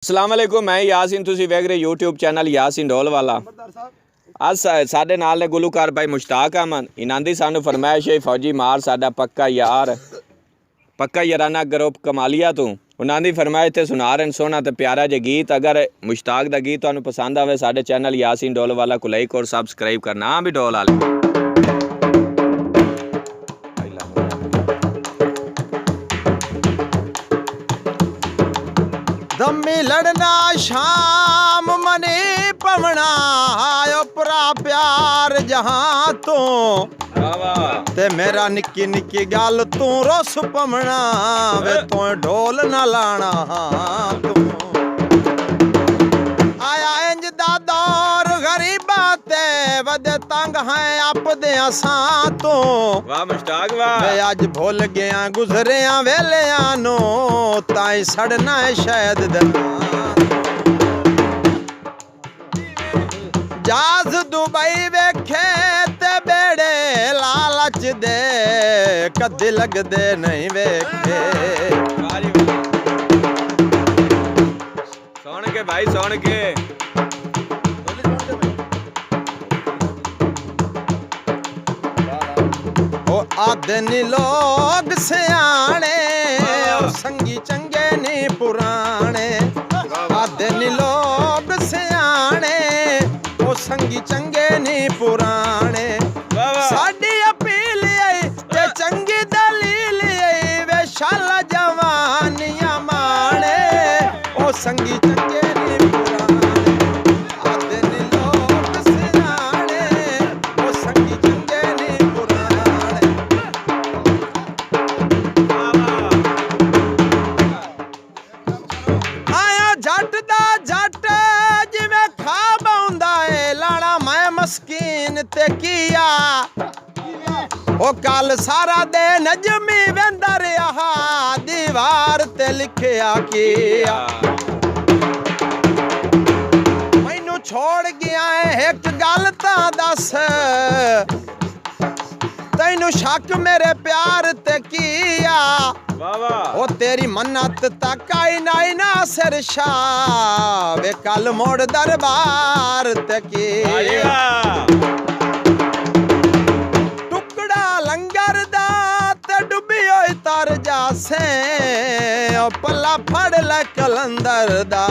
अस्सलाम वालेकुम, मैं यासीन, तुसी वेख रहे यूट्यूब चैनल यासीन ढोल वाला। अज साडे नाल ने गुलूकार भाई मुश्ताक अहमद। इन्हां दी सानू फरमाइश है फौजी मार साडा पक्का यार, पक्का याराना ग्रुप कमालिया तू। उन्हां दी फरमाइश ते सुना रहे सोहना ते प्यारा जे गीत। अगर मुश्ताक दा गीत तुहानू पसंद आवे साडे चैनल यासीन ढोल वाला को लाइक और सब्सक्राइब करना। हाँ भी ढोल वाले दमी लड़ना शाम मने पवना आयो परा प्यार जहां तो ते मेरा निक्की निक्की गल तू रोस पवना वे तू ढोल ना लाना तू आया इंज दा दौर गरीबा ते वदे तंग है आपदे असां तो। वाह मुश्ताक वाह। वे अज भुल गया गुजरिया वेलिया नो ताई सड़ना है शायद जहाज दुबई वेखे ते बेड़े लालच दे कदी लगदे नहीं वेखे। सुन के भाई सुन के आदे नी लोग सियाने संगी चंगे नी पुराने। आदे नी लोग सियाने ओ संगी चंगे नी पुराने। साडी अपील आई ते चंगी दलील आई वे शाला जवानियां माणे ओ संगी चंगे नी पुराने। आदे नी लोग सियाने ओ संगी चंगे नी पुराने। आया जट दा जट जिवें खाब आउंदा ए लाना मैं मस्कीन ते किया ओ कल सारा दे नजमी वेंदा रहा दीवार ते लिखिया किया। मैनू छोड़ गया है एक गल तां दस तैनू शक मेरे प्यार ते किया। ओ तेरी मन्नत तक आई ना सिर शाह वे कल मोड़ दरबार ते किया। टुकड़ा लंगर दा ते डुबी होई तर जासे ओ पल्ला फड़ ले कलंदर दा।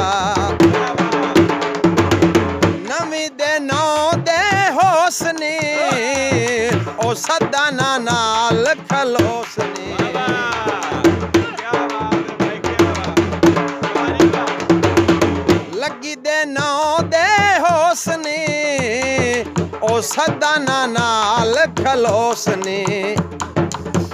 नवी दे नौ दे होसनी ओ सदाना नाल खलोसनी। लगी दे नौ दे होसनी ओ सदाना नाल खलोसनी।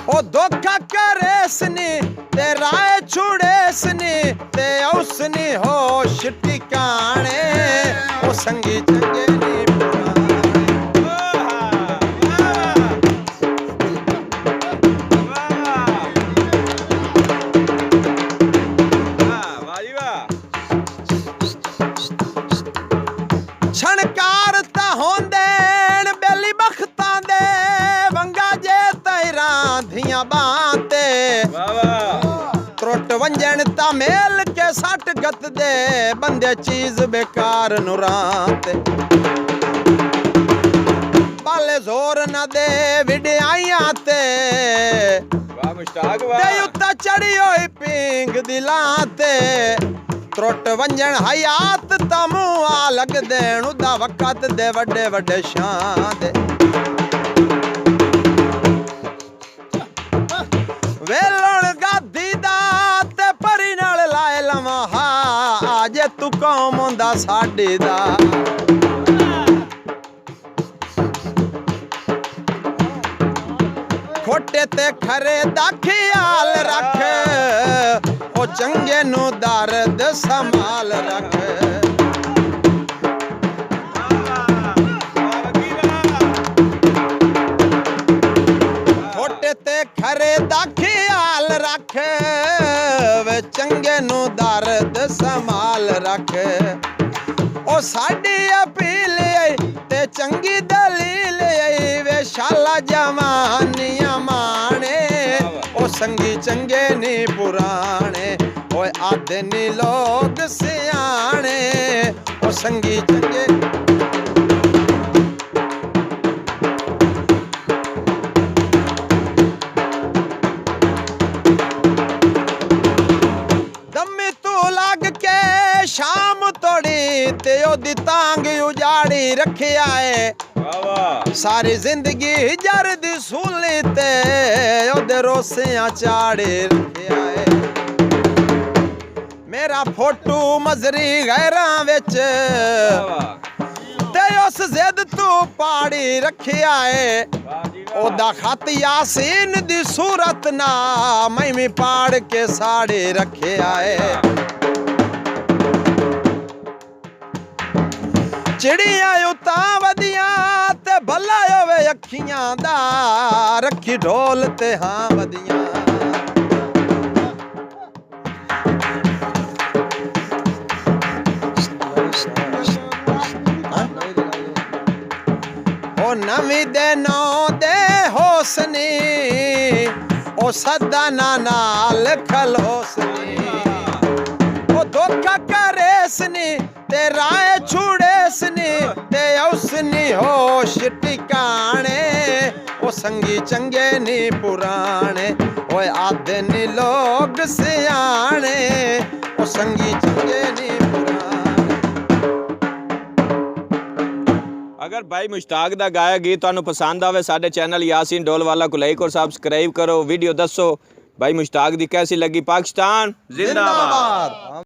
ओ धोखा करेसनी ते राय छुड़ेसनी ते उसनी होश ठिकाने ओ संगी चंगे नी छणकार ता होंदे बेली बखतां दे वंगा जे तैरा धियां बाते। त्रुट वंजन ता मेल के सट गत दे बंदे चीज बेकार नुराते। बाले जोर न दे विड़ाइयां ते उत्ता चढ़ी होई पींग दिलाते। त्रुट वंजन हयात तमू आ लग देण उदा वक़्त दे वड्डे वड्डे शान दे। वेलण गादी दा ते परी नाल लाए लवां हा अजे तू कौम होंदा साडी दा। खोटे ते खरे दा ख्याल रख ओ चंगे नू दर्द संभाल रख। खोटे ते खरे दा ख्याल रख वे चंगे नू दर्द संभाल रख। ओ साडी अपील ते चंगी दलील वे शाला जवानियां माणे ओ संगी चंगे नी पुराने। ओए आदे नी लोग सिया ਸੰਗੀ ਚੰਗੇ ਦਮੀ ਤੂੰ ਲੱਗ ਕੇ ਸ਼ਾਮ ਤੋੜੀ ਤੇ ਉਹਦੀ ਤਾਂਗ ਉਜਾੜੀ ਰੱਖਿਆ ਏ ਵਾਹ ਵਾਹ ਸਾਰੀ ਜ਼ਿੰਦਗੀ ਜਰ ਦੀ ਸੂਲੀ ਤੇ ਉਹਦੇ ਰੋਸਿਆਂ ਚਾੜੇ ਰੱਖਿਆ ਏ ਮੇਰਾ ਫੋਟੋ ਮਜ਼ਰੀ ਗੈਰਾਂ ਵਿੱਚ ਵਾਹ ਵਾਹ ਤੇ ਉਸ ਜ਼ਿੱਦ ਤੂੰ ਪਾੜੀ ਰੱਖਿਆ ਏ ਵਾਹ ਜੀ ਉਹਦਾ ਖਤ ਯਾਸੀਨ ਦੀ ਸੂਰਤ ਨਾ ਮੈਂ ਵੀ ਪਾੜ ਕੇ ਸਾੜੇ ਰੱਖਿਆ ਏ ਚਿੜੀਆਂ ਉਤਾਂ ਵਧੀਆਂ ਤੇ ਭੱਲਾ ਹੋਵੇ ਅੱਖੀਆਂ ਦਾ ਰੱਖੀ ਢੋਲ ਤੇ ਹਾਂ ਵਧੀਆਂ ਉਹ ਨਵੀਂ ਦੇ ਨਾਂ ਦੇ ਹੋਸਨੀ ਉਹ ਸਦਾ ਨਾ ਨਾਲ ਖਲੋਸਨੀ ਉਹ ਧੋਖਾ ਕਰੇਸਨੀ ਤੇ ਰਾਏ ਛੁੜੇਸਨੀ ਤੇ ਉਸਨੀ ਹੋਸ਼ ਟਿਕਾਣੇ ਉਹ ਸੰਗੀ ਚੰਗੇ ਨੀ ਪੁਰਾਣੇ ਓਏ ਆਦੇ ਨੀ ਲੋਗ ਸਿਆਣੇ ਉਹ ਸੰਗੀ ਚੰਗੇ ਨੀ ਪੁਰਾਣੇ ਅਗਰ ਭਾਈ ਮੁਸ਼ਤਾਕ ਦਾ ਗਾਇਆ ਗੀਤ ਤੁਹਾਨੂੰ ਪਸੰਦ ਆਵੇ ਸਾਡੇ ਚੈਨਲ ਯਾਸੀਨ ਡੋਲਵਾਲਾ को लाइक और सब्सक्राइब करो वीडियो दसो भाई मुश्ताक दी कैसी लगी पाकिस्तान जिंदाबाद